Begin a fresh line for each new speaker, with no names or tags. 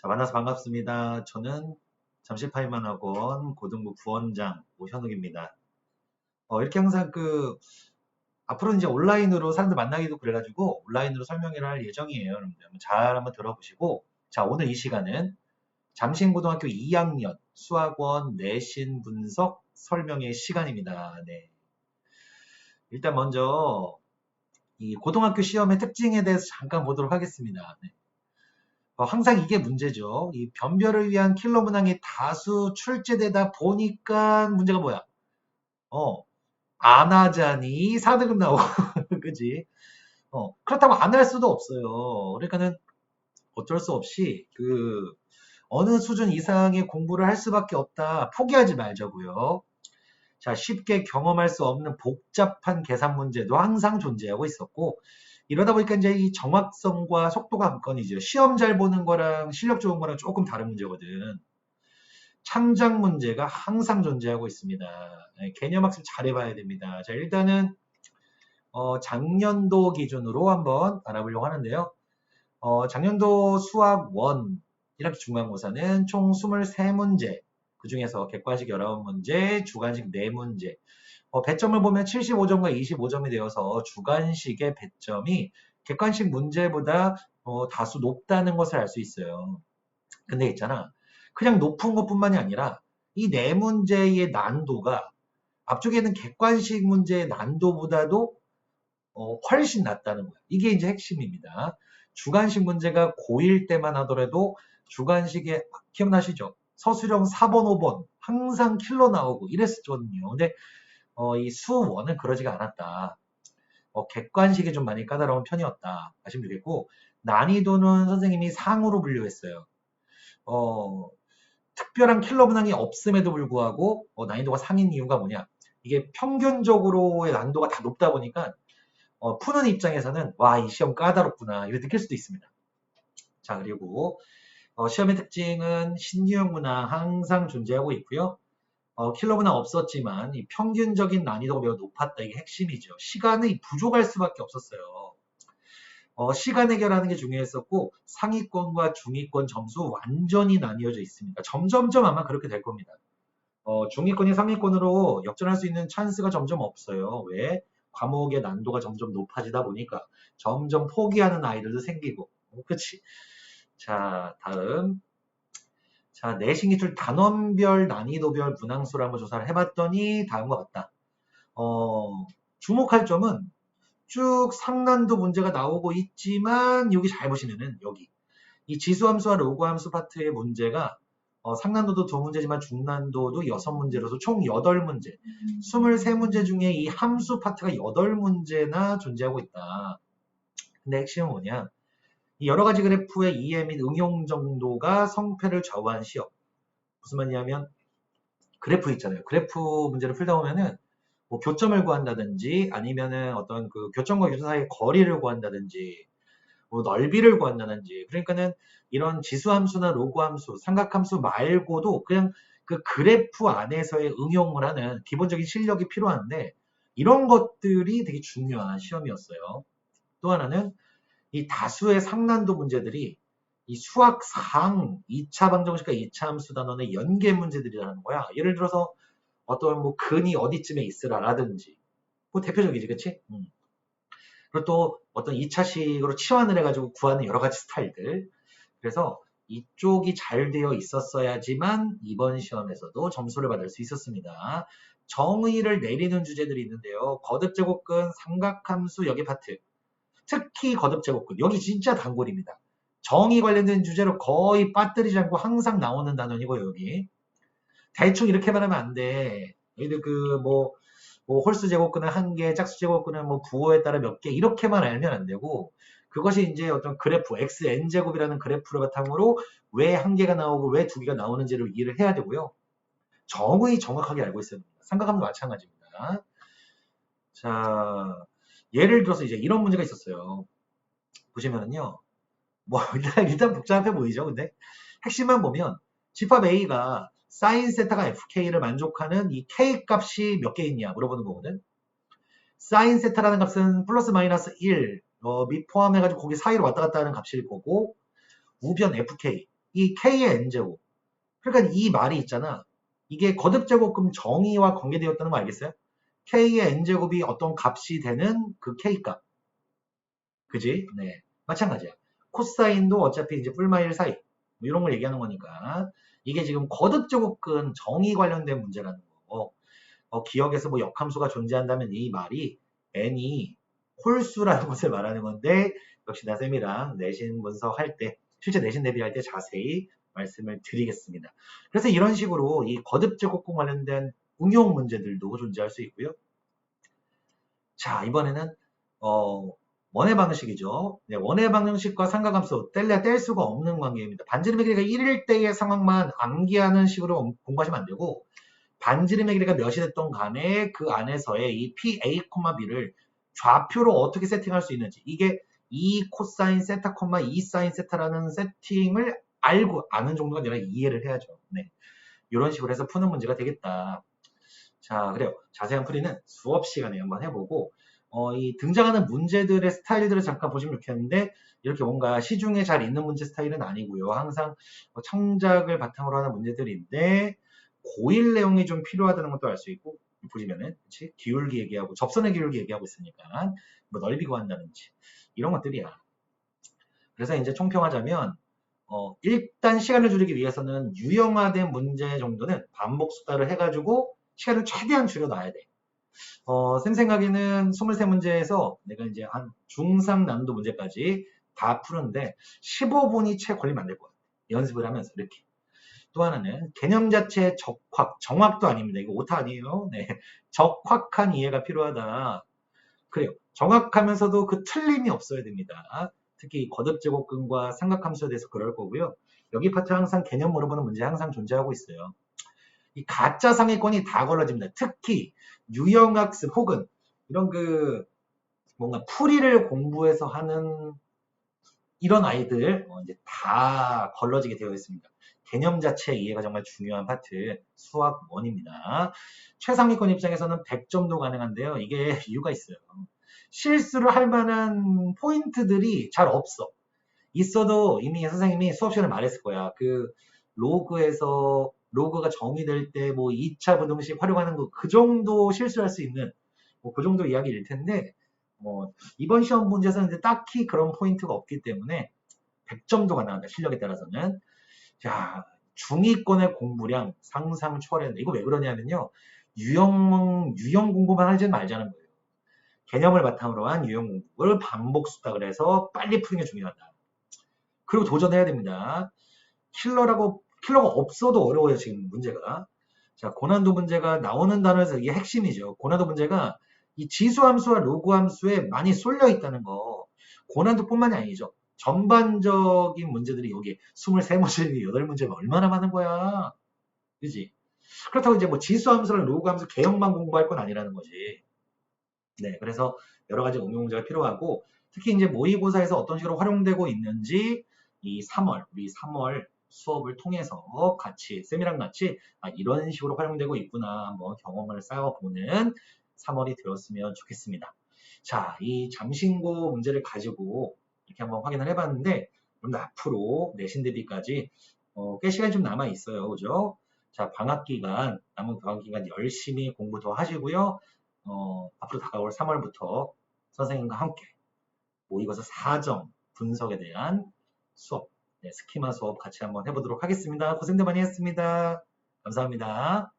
자, 만나서 반갑습니다. 저는 잠실파이만학원 고등부 부원장 오현욱입니다. 이렇게 항상 앞으로 이제 온라인으로 사람들 만나기도 그래가지고 온라인으로 설명을 할 예정이에요. 여러분들 한번 들어보시고. 자, 오늘 이 시간은 잠실고등학교 2학년 수학원 내신 분석 설명의 시간입니다. 네. 일단 먼저 이 고등학교 시험의 특징에 대해서 잠깐 보도록 하겠습니다. 네. 항상 이게 문제죠. 이 변별을 위한 킬러 문항이 다수 출제되다 보니까 문제가 뭐야? 안 하자니 4등급 나오고, 그지? 그렇다고 안 할 수도 없어요. 그러니까는 어쩔 수 없이 어느 수준 이상의 공부를 할 수밖에 없다. 포기하지 말자고요. 자, 쉽게 경험할 수 없는 복잡한 계산 문제도 항상 존재하고 있었고, 이러다 보니까 이제 이 정확성과 속도가 관건이죠. 시험 잘 보는 거랑 실력 좋은 거랑 조금 다른 문제거든. 창작 문제가 항상 존재하고 있습니다. 네, 개념 학습 잘 해봐야 됩니다. 자, 일단은 작년도 기준으로 한번 알아보려고 하는데요. 작년도 수학 1 1학기 중간고사는 총 23문제, 그 중에서 객관식 19문제, 주관식 4문제. 배점을 보면 75점과 25점이 되어서 주관식의 배점이 객관식 문제보다 다수 높다는 것을 알 수 있어요. 근데 있잖아. 그냥 높은 것뿐만이 아니라 이 4문제의 난도가 앞쪽에는 객관식 문제의 난도보다도 훨씬 낮다는 거야. 이게 이제 핵심입니다. 주관식 문제가 고1 때만 하더라도 주관식에 기억나시죠? 서술형 4번, 5번 항상 킬러 나오고 이랬었거든요. 근데 이 수1은 그러지가 않았다. 객관식이 좀 많이 까다로운 편이었다. 아시면 되겠고, 난이도는 선생님이 상으로 분류했어요. 특별한 킬러 문항이 없음에도 불구하고 난이도가 상인 이유가 뭐냐? 이게 평균적으로의 난도가 다 높다 보니까 푸는 입장에서는 와, 이 시험 까다롭구나 이렇게 느낄 수도 있습니다. 자, 그리고 시험의 특징은 신유형 문항 항상 존재하고 있고요. 킬러 문항 없었지만 이 평균적인 난이도가 매우 높았다. 이게 핵심이죠. 시간이 부족할 수밖에 없었어요. 시간 해결하는 게 중요했었고 상위권과 중위권 점수 완전히 나뉘어져 있습니다. 점점점 아마 그렇게 될 겁니다. 중위권이 상위권으로 역전할 수 있는 찬스가 점점 없어요. 왜? 과목의 난도가 점점 높아지다 보니까 점점 포기하는 아이들도 생기고. 그치? 자, 다음. 자, 내신 기출 단원별 난이도별 문항수를 한번 조사를 해봤더니 다음과 같다. 주목할 점은 쭉 상난도 문제가 나오고 있지만 여기 잘 보시면은 여기 이 지수함수와 로그함수 파트의 문제가 상난도도 2문제지만 중난도도 6문제로서 총 8문제 23문제 중에 이 함수 파트가 8문제나 존재하고 있다. 근데 핵심은 뭐냐, 이 여러가지 그래프의 이해 및 응용 정도가 성패를 좌우한 시험. 무슨 말이냐면 그래프 있잖아요. 그래프 문제를 풀다 보면은 뭐 교점을 구한다든지 아니면은 어떤 교점과 교점 사이의 거리를 구한다든지 뭐 넓이를 구한다든지, 그러니까는 이런 지수함수나 로그함수, 삼각함수 말고도 그냥 그 그래프 안에서의 응용을 하는 기본적인 실력이 필요한데 이런 것들이 되게 중요한 시험이었어요. 또 하나는 이 다수의 상난도 문제들이 이 수학 상 2차 방정식과 2차 함수 단원의 연계 문제들이라는 거야. 예를 들어서 어떤 뭐 근이 어디쯤에 있으라라든지, 뭐 대표적이지, 그치? 그리고 또 어떤 2차식으로 치환을 해가지고 구하는 여러 가지 스타일들. 그래서 이쪽이 잘 되어 있었어야지만 이번 시험에서도 점수를 받을 수 있었습니다. 정의를 내리는 주제들이 있는데요. 거듭제곱근, 삼각함수, 여기 파트. 특히 거듭제곱근. 여기 진짜 단골입니다. 정의 관련된 주제로 거의 빠뜨리지 않고 항상 나오는 단원이고요, 여기. 대충 이렇게 말하면 안 돼. 너희들 홀수 제곱근은 1개, 짝수 제곱근은 뭐 부호에 따라 몇 개, 이렇게만 알면 안 되고, 그것이 이제 어떤 그래프, xn제곱이라는 그래프를 바탕으로 왜 1개가 나오고 왜 2개가 나오는지를 이해를 해야 되고요. 정의 정확하게 알고 있어야 됩니다. 삼각함도 마찬가지입니다. 자, 예를 들어서 이제 이런 문제가 있었어요. 보시면은요, 뭐 일단 복잡해 보이죠. 근데 핵심만 보면 집합 A가 사인 세타가 FK를 만족하는 이 K 값이 몇 개 있냐 물어보는 거거든. 사인 세타라는 값은 플러스 마이너스 1 및 포함해가지고 거기 사이로 왔다 갔다 하는 값일 거고, 우변 FK 이 K의 N제곱. 그러니까 이 말이 있잖아. 이게 거듭제곱금 정의와 관계되었다는 거 알겠어요? K의 N제곱이 어떤 값이 되는 그 K값. 그지? 네. 마찬가지야. 코사인도 어차피 이제 뿔마 1 사이. 뭐 이런 걸 얘기하는 거니까. 이게 지금 거듭제곱근 정의 관련된 문제라는 거. 기억에서 뭐 역함수가 존재한다면 이 말이 n이 홀수라는 것을 말하는 건데 역시나 쌤이랑 내신 분석할 때 실제 내신 대비할 때 자세히 말씀을 드리겠습니다. 그래서 이런 식으로 이 거듭제곱근 관련된 응용 문제들도 존재할 수 있고요. 자, 이번에는 원의 방정식이죠. 네, 원의 방정식과 삼각함수 뗄래야 뗄 수가 없는 관계입니다. 반지름의 길이가 1일 때의 상황만 암기하는 식으로 공부하시면 안 되고 반지름의 길이가 몇이 됐던 간에 그 안에서의 이 PA, B를 좌표로 어떻게 세팅할 수 있는지 이게 2 코사인 세타, 2 사인 세타라는 세팅을 알고 아는 정도가 아니라 이해를 해야죠. 네. 이런 식으로 해서 푸는 문제가 되겠다. 자, 그래요. 자세한 풀이는 수업 시간에 한번 해보고 이 등장하는 문제들의 스타일들을 잠깐 보시면 좋겠는데 이렇게 뭔가 시중에 잘 있는 문제 스타일은 아니고요. 항상 창작을 바탕으로 하는 문제들인데 고1 내용이 좀 필요하다는 것도 알 수 있고 보시면은 그치? 기울기 얘기하고 접선의 기울기 얘기하고 있으니까 뭐 넓이 구한다든지 이런 것들이야. 그래서 이제 총평하자면 일단 시간을 줄이기 위해서는 유형화된 문제 정도는 반복 수다를 해가지고 시간을 최대한 줄여놔야 돼. 쌤 생각에는 23문제에서 내가 이제 한 중상 난도 문제까지 다 푸는데 15분이 채 걸리면 안 될 것 같아. 연습을 하면서 이렇게. 또 하나는 개념 자체의 적확, 정확도 아닙니다. 이거 오타 아니에요. 네. 적확한 이해가 필요하다. 그래요. 정확하면서도 그 틀림이 없어야 됩니다. 특히 거듭제곱근과 삼각함수에 대해서 그럴 거고요. 여기 파트 항상 개념 물어보는 문제 항상 존재하고 있어요. 이 가짜 상위권이 다 걸러집니다. 특히 유형학습 혹은 이런 그 뭔가 풀이를 공부해서 하는 이런 아이들 이제 다 걸러지게 되어 있습니다. 개념 자체의 이해가 정말 중요한 파트 수학 1입니다. 최상위권 입장에서는 100점도 가능한데요. 이게 이유가 있어요. 실수를 할 만한 포인트들이 잘 없어. 있어도 이미 선생님이 수업 시간에 말했을 거야. 그 로그가 정의될 때 뭐 2차 부등식 활용하는 거 그 정도 실수할 수 있는 뭐 그 정도 이야기일 텐데 이번 시험 문제에서는 이제 딱히 그런 포인트가 없기 때문에 100점도 가능합니다. 실력에 따라서는. 자, 중위권의 공부량 상상 초월했는데 이거 왜 그러냐면요. 유형 공부만 하지 말자는 거예요. 개념을 바탕으로 한 유형 공부를 반복 수탁을 해서 빨리 푸는 게 중요하다. 그리고 도전해야 됩니다. 킬러가 없어도 어려워요, 지금 문제가. 자, 고난도 문제가 나오는 단어에서 이게 핵심이죠. 고난도 문제가 이 지수함수와 로그함수에 많이 쏠려 있다는 거. 고난도뿐만이 아니죠. 전반적인 문제들이 여기 23문제, 8문제가 얼마나 많은 거야. 그지? 그렇다고 이제 뭐 지수함수랑 로그함수 개형만 공부할 건 아니라는 거지. 네, 그래서 여러 가지 응용 문제가 필요하고 특히 이제 모의고사에서 어떤 식으로 활용되고 있는지 우리 3월 수업을 통해서 같이 쌤이랑 같이 이런 식으로 활용되고 있구나 한번 경험을 쌓아보는 3월이 되었으면 좋겠습니다. 자, 이 잠신고 문제를 가지고 이렇게 한번 확인을 해봤는데 그럼 앞으로 내신 대비까지 꽤 시간이 좀 남아 있어요, 그죠? 자, 남은 방학 기간 열심히 공부 더 하시고요. 앞으로 다가올 3월부터 선생님과 함께 모의고사 4점 분석에 대한 수업, 스키마 수업 같이 한번 해보도록 하겠습니다. 고생들 많이 했습니다. 감사합니다.